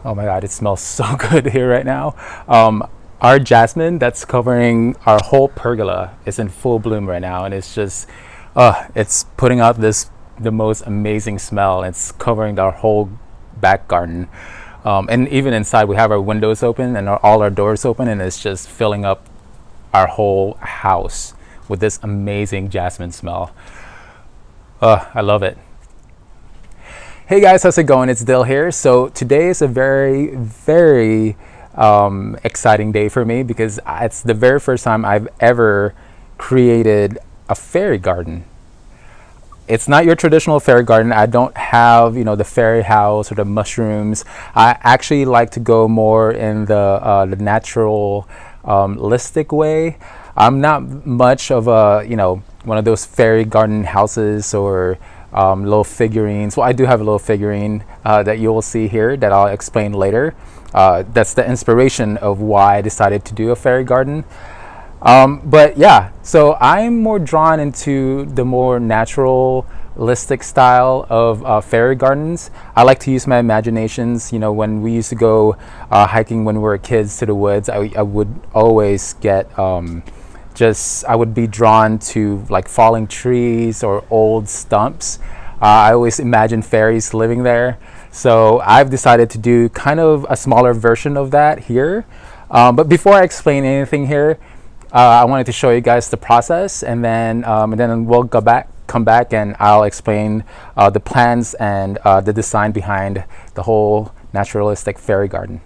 Oh my God, it smells so good here right now. Our jasmine that's covering our whole pergola is in full bloom right now, and it's putting out the most amazing smell. It's covering our whole back garden, and even inside we have our windows open and all our doors open, and it's just filling up our whole house with this amazing jasmine smell. I love it. Hey guys, how's it going? It's Dill here. So today is a very exciting day for me because it's the very first time I've ever created a fairy garden. It's not your traditional fairy garden. I don't have, the fairy house or the mushrooms. I actually like to go more in the natural, listic way. I'm not much of a, one of those fairy garden houses or little figurines. Well, I do have a little figurine that you will see here that I'll explain later. That's the inspiration of why I decided to do a fairy garden. But yeah, so I'm more drawn into the more naturalistic style of fairy gardens. I like to use my imaginations. When we used to go hiking when we were kids to the woods, I would always get I would be drawn to like falling trees or old stumps. I always imagine fairies living there. So I've decided to do kind of a smaller version of that here. But before I explain anything here, I wanted to show you guys the process, and then we'll come back, and I'll explain the plans and the design behind the whole naturalistic fairy garden.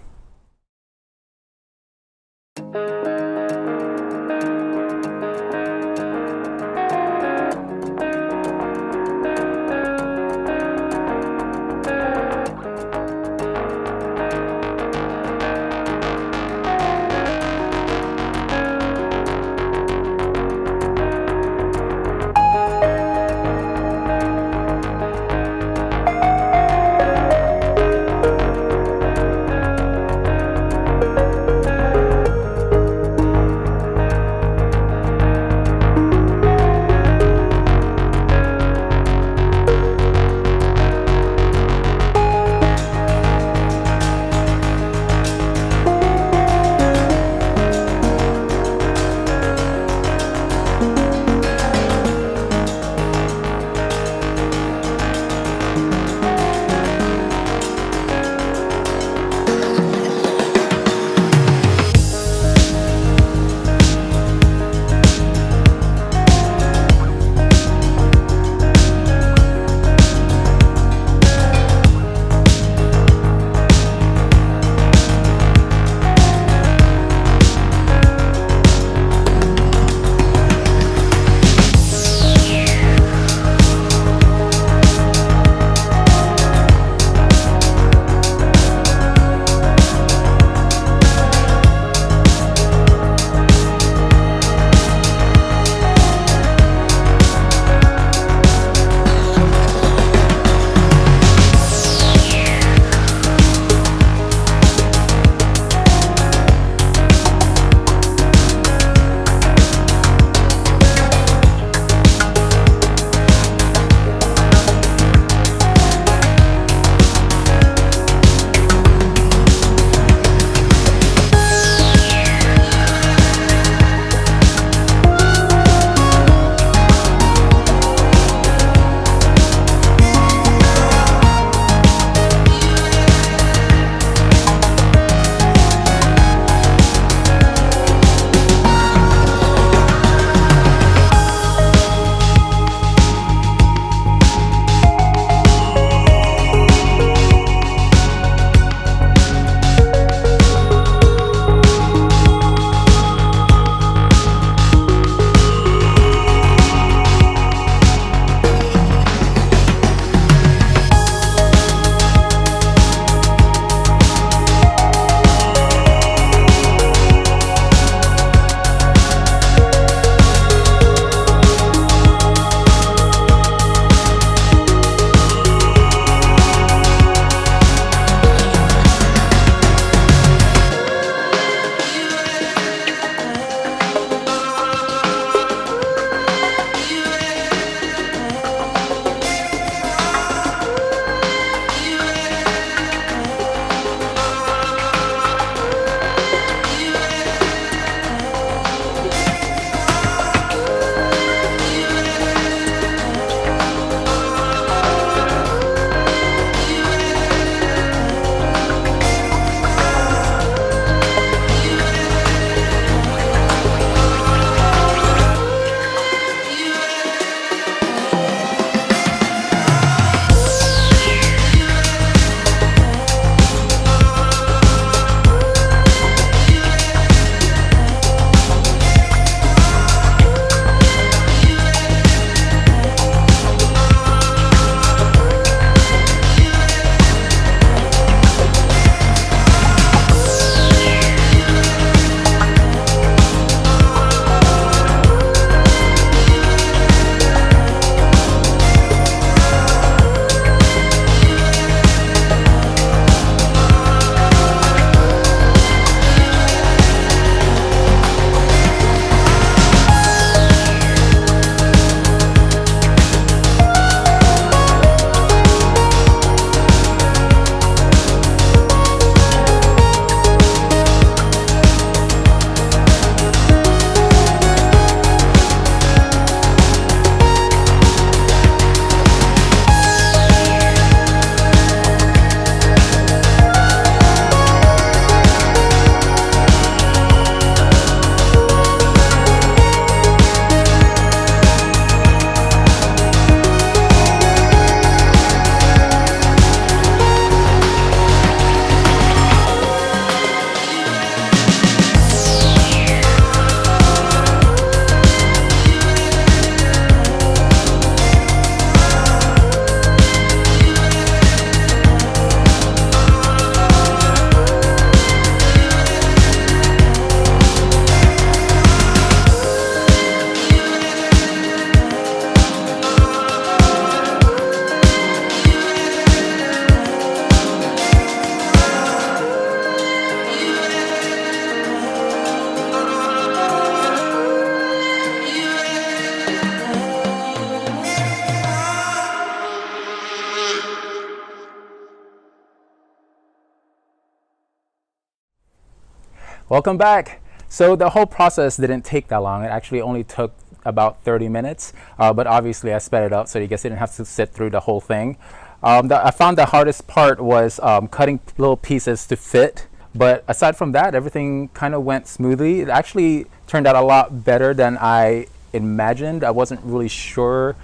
Welcome back. So the whole process didn't take that long. It actually only took about 30 minutes, but obviously I sped it up so you guys didn't have to sit through the whole thing. I found the hardest part was cutting little pieces to fit, but aside from that, everything kind of went smoothly. It actually turned out a lot better than I imagined. I wasn't really sure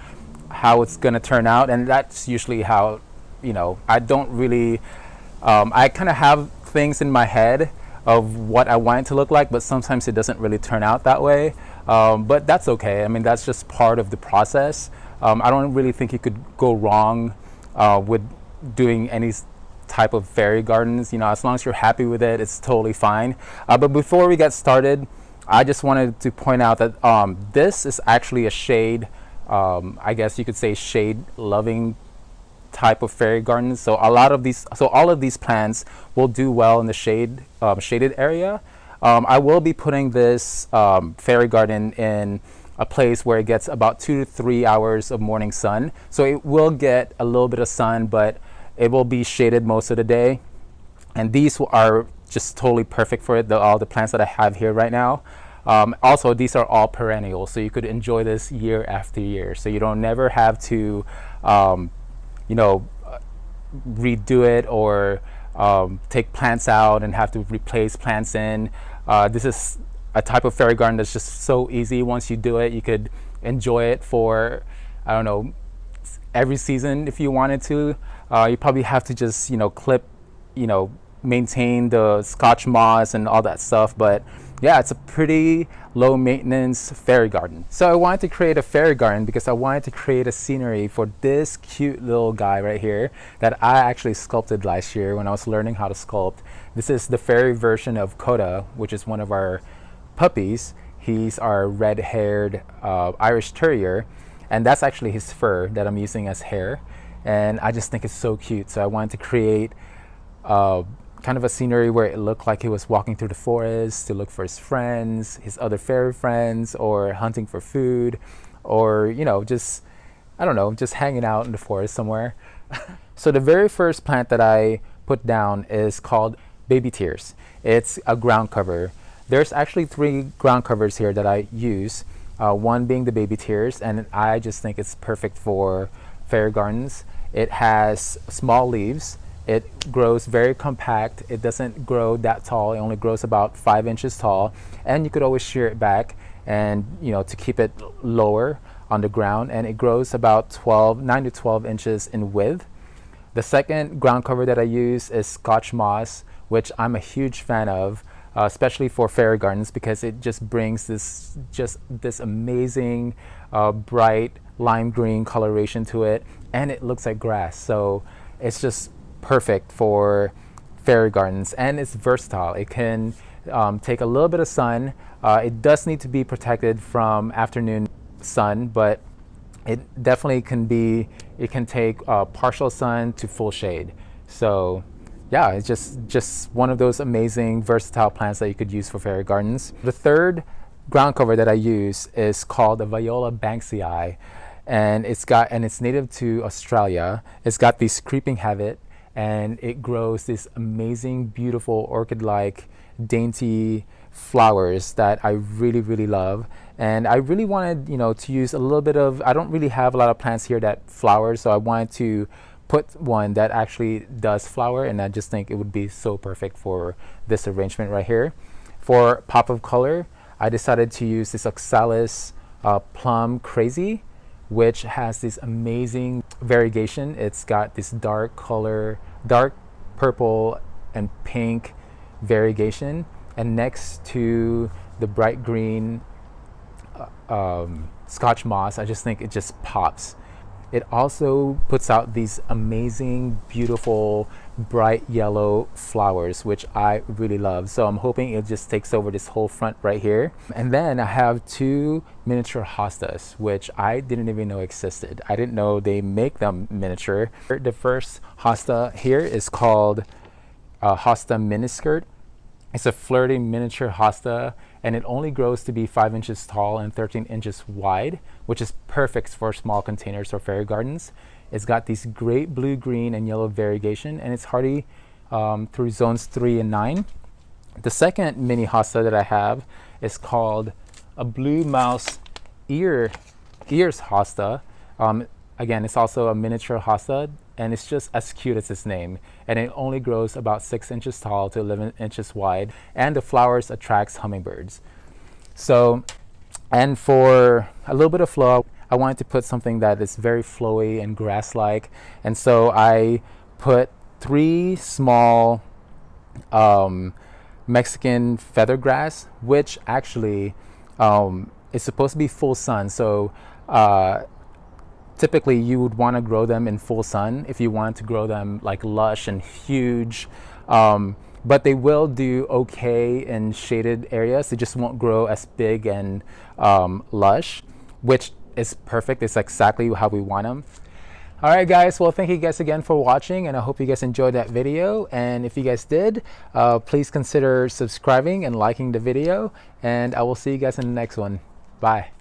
how it's going to turn out, and that's usually how, I don't really, I kind of have things in my head of what I want it to look like, but sometimes it doesn't really turn out that way. But that's okay. I mean, that's just part of the process. I don't really think you could go wrong with doing any type of fairy gardens. As long as you're happy with it, it's totally fine. But before we get started, I just wanted to point out that this is actually a shade, I guess you could say shade loving type of fairy gardens. So all of these plants will do well in the shaded area. I will be putting this fairy garden in a place where it gets about 2 to 3 hours of morning sun. So it will get a little bit of sun, but it will be shaded most of the day. And these are just totally perfect for it, all the plants that I have here right now. Also, these are all perennial, so you could enjoy this year after year. So you don't never have to redo it or take plants out and have to replace plants in. This is a type of fairy garden that's just so easy. Once you do it, you could enjoy it for, I don't know, every season if you wanted to. You probably have to just, clip, maintain the Scotch moss and all that stuff. But yeah, it's a pretty low maintenance fairy garden. So I wanted to create a fairy garden because I wanted to create a scenery for this cute little guy right here that I actually sculpted last year when I was learning how to sculpt. This is the fairy version of Coda, which is one of our puppies. He's our red-haired Irish Terrier, and that's actually his fur that I'm using as hair. And I just think it's so cute. So I wanted to create kind of a scenery where it looked like he was walking through the forest to look for his friends, his other fairy friends, or hunting for food, or just, I don't know, just hanging out in the forest somewhere. So the very first plant that I put down is called Baby Tears. It's a ground cover. There's actually 3 ground covers here that I use, one being the Baby Tears, and I just think it's perfect for fairy gardens. It has small leaves. It grows very compact. It doesn't grow that tall. It only grows about 5 inches tall, and you could always shear it back and to keep it lower on the ground, and it grows about 9 to 12 inches in width. The second ground cover that I use is Scotch moss, which I'm a huge fan of, especially for fairy gardens, because it just brings this amazing bright lime green coloration to it, and it looks like grass. So it's just perfect for fairy gardens, and it's versatile. It can take a little bit of sun. It does need to be protected from afternoon sun, but it definitely can take partial sun to full shade. So yeah, it's just one of those amazing versatile plants that you could use for fairy gardens. The third ground cover that I use is called the Viola Banksii, and it's native to Australia. It's got this creeping habit, and it grows this amazing, beautiful orchid-like, dainty flowers that I really, really love. And I really wanted, to use a little bit of, I don't really have a lot of plants here that flower, so I wanted to put one that actually does flower, and I just think it would be so perfect for this arrangement right here. For pop of color, I decided to use this OXALIS PLUM Crazy, which has this amazing variegation. It's got this dark purple and pink variegation, and next to the bright green Scotch moss, I just think it just pops. It also puts out these amazing, beautiful, bright yellow flowers, which I really love. So I'm hoping it just takes over this whole front right here. And then I have 2 miniature hostas, which I didn't even know existed. I didn't know they make them miniature. The first hosta here is called HOSTA Miniskirt. It's a flirty miniature hosta, and it only grows to be 5 inches tall and 13 inches wide, which is perfect for small containers or fairy gardens. It's got these great blue, green, and yellow variegation, and it's hardy through zones 3 and 9. The second mini hosta that I have is called a blue mouse ears hosta. Again, it's also a miniature hosta, and it's just as cute as its name. And it only grows about 6 inches tall to 11 inches wide, and the flowers attracts hummingbirds. So, and for a little bit of flow, I wanted to put something that is very flowy and grass-like, and so I put 3 small Mexican feather grass, which actually is supposed to be full sun. So typically you would want to grow them in full sun if you want to grow them like lush and huge, but they will do okay in shaded areas. They just won't grow as big and lush, which is perfect. It's exactly how we want them. All right, guys, well, thank you guys again for watching, and I hope you guys enjoyed that video. And if you guys did, please consider subscribing and liking the video, and I will see you guys in the next one. Bye.